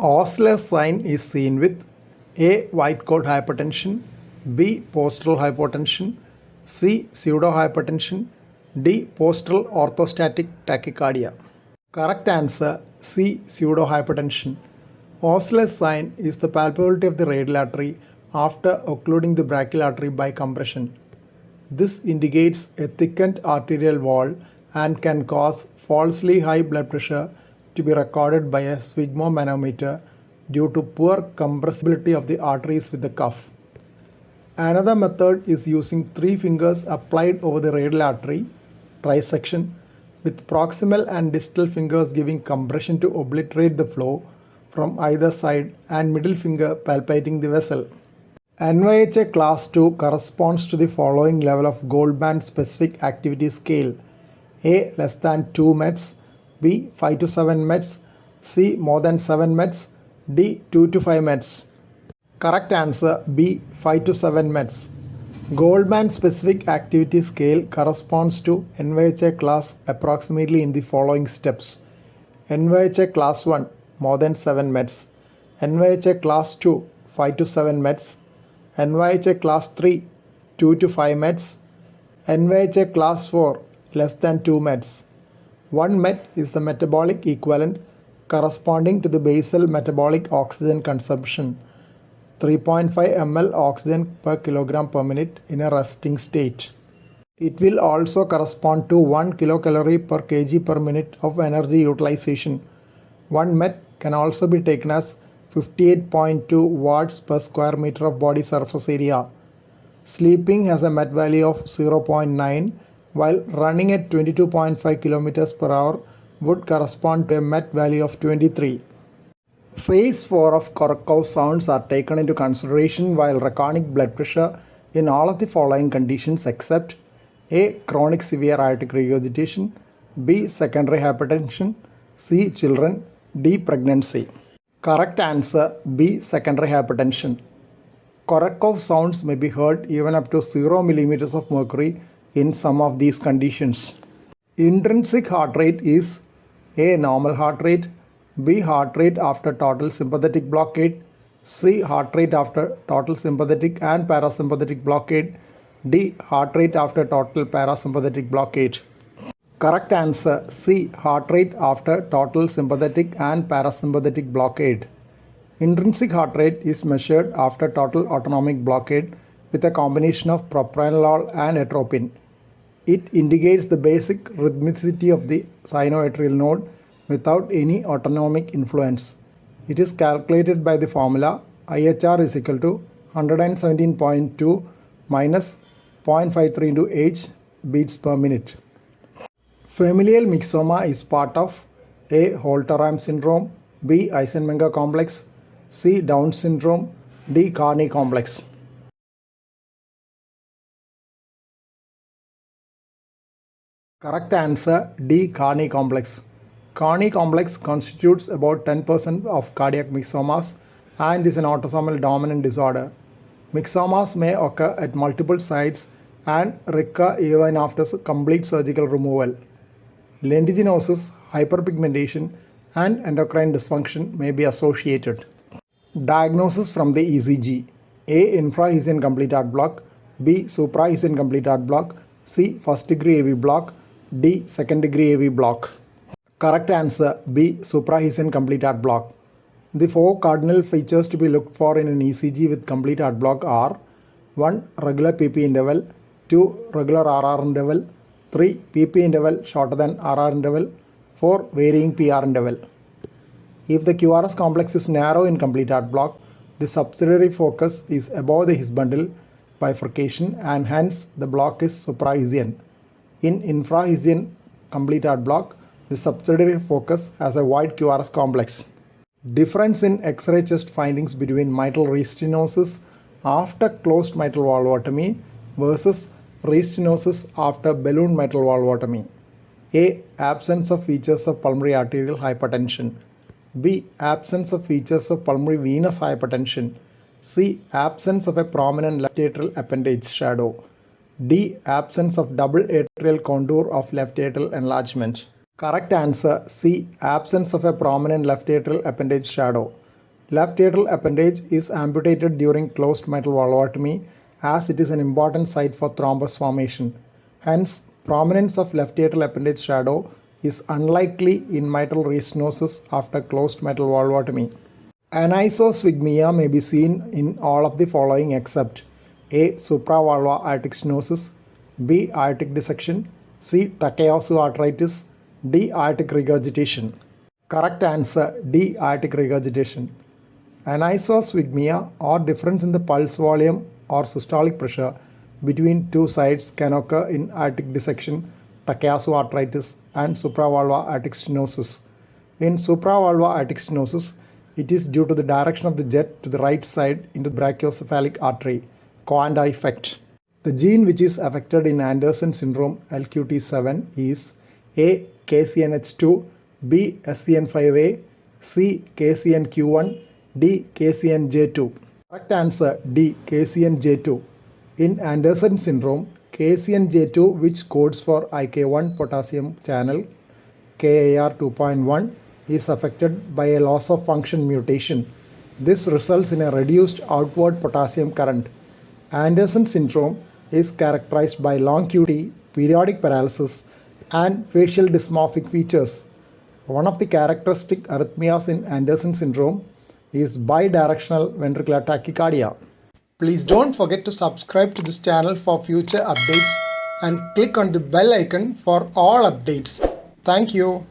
Osler's sign is seen with A. White coat hypertension, B. Postural hypotension, C. Pseudohypertension, D. Postural orthostatic tachycardia. Correct answer C. Pseudohypertension. Osler's sign is the palpability of the radial artery after occluding the brachial artery by compression. This indicates a thickened arterial wall and can cause falsely high blood pressure to be recorded by a sphygmomanometer due to poor compressibility of the arteries with the cuff. Another method is using 3 fingers applied over the radial artery trisection with proximal and distal fingers giving compression to obliterate the flow from either side and middle finger palpating the vessel. NYHA Class 2 corresponds to the following level of Goldband Specific Activity Scale: A. less than 2 meds, B. 5 to 7 meds, C. more than 7 meds, D. 2 to 5 meds. Correct answer B. 5 to 7 meds. Goldband Specific Activity Scale corresponds to NYHA class approximately in the following steps: NYHA Class 1 more than 7 meds, NYHA Class 2 5 to 7 meds, NYHA Class 3 2 to 5 meds, NYHA Class 4 less than 2 meds. 1 med is the metabolic equivalent corresponding to the basal metabolic oxygen consumption, 3.5 ml oxygen per kilogram per minute in a resting state. It will also correspond to 1 kilocalorie per kg per minute of energy utilization. 1 med can also be taken as 58.2 watts per square meter of body surface area. Sleeping has a med value of 0.9, while running at 22.5 km per hour would correspond to a med value of 23. Phase 4 of Korokov sounds are taken into consideration while recording blood pressure in all of the following conditions except A. Chronic severe aortic regurgitation, B. Secondary hypertension, C. Children, D. Pregnancy. Correct answer B. Secondary hypertension. Korokov sounds may be heard even up to 0 mm of mercury in some of these conditions. Intrinsic heart rate is A. Normal heart rate, B. Heart rate after total sympathetic blockade, C. Heart rate after total sympathetic and parasympathetic blockade, D. Heart rate after total parasympathetic blockade. Correct answer C. Heart rate after total sympathetic and parasympathetic blockade. Intrinsic heart rate is measured after total autonomic blockade with a combination of propranolol and atropine. It indicates the basic rhythmicity of the sinoatrial node without any autonomic influence. It is calculated by the formula IHR is equal to 117.2 minus 0.53 into H beats per minute. Familial myxoma is part of A. Holt-Oram syndrome, B. Eisenmenger complex, C. Down syndrome, D. Carney complex. Correct answer D. Carney complex. Carney complex constitutes about 10% of cardiac myxomas and is an autosomal dominant disorder. Myxomas may occur at multiple sites and recur even after complete surgical removal. Lentiginosis, hyperpigmentation, and endocrine dysfunction may be associated. Diagnosis from the ECG: A. Infrahisian complete heart block, B. Suprahisian complete heart block, C. First degree AV block, D. Second degree AV block. Correct answer B. Suprahisian complete heart block. The 4 cardinal features to be looked for in an ECG with complete heart block are 1. Regular PP interval, 2. Regular RR interval, 3. PP interval shorter than RR interval, 4. Varying PR interval. If the QRS complex is narrow in complete heart block, the subsidiary focus is above the His bundle bifurcation and hence the block is suprahisian. In infrahisian complete heart block, the subsidiary focus has a wide QRS complex. Difference in X-ray chest findings between mitral restenosis after closed mitral valvotomy versus restenosis after balloon mitral valvotomy. A. Absence of features of pulmonary arterial hypertension. B. Absence of features of pulmonary venous hypertension. C. Absence of a prominent left atrial appendage shadow. D. Absence of double atrial contour of left atrial enlargement. Correct answer C. Absence of a prominent left atrial appendage shadow. Left atrial appendage is amputated during closed mitral valvotomy as it is an important site for thrombus formation. Hence, prominence of left atrial appendage shadow is unlikely in mitral restenosis after closed mitral valvotomy. Anisosphygmia may be seen in all of the following except A. Supravalvular aortic stenosis, B. Aortic dissection, C. Takayasu D. Aortic regurgitation. Correct answer D. Aortic regurgitation. Anisosphygmia or difference in the pulse volume or systolic pressure between two sides can occur in aortic dissection, Takayasu arteritis, and supravalvular aortic stenosis. In supravalvular aortic stenosis, it is due to the direction of the jet to the right side into the brachiocephalic artery, Coanda effect. The gene which is affected in Anderson syndrome LQT7 is A. KCNH2, B. SCN5A, C. KCNQ1, D. KCNJ2. Correct answer D. KCNJ2. In Anderson syndrome, KCNJ2, which codes for IK1 potassium channel KAR 2.1, is affected by a loss of function mutation. This results in a reduced outward potassium current. Anderson syndrome is characterized by long QT, periodic paralysis, and facial dysmorphic features. One of the characteristic arrhythmias in Anderson syndrome is bidirectional ventricular tachycardia. Please don't forget to subscribe to this channel for future updates and click on the bell icon for all updates. Thank you.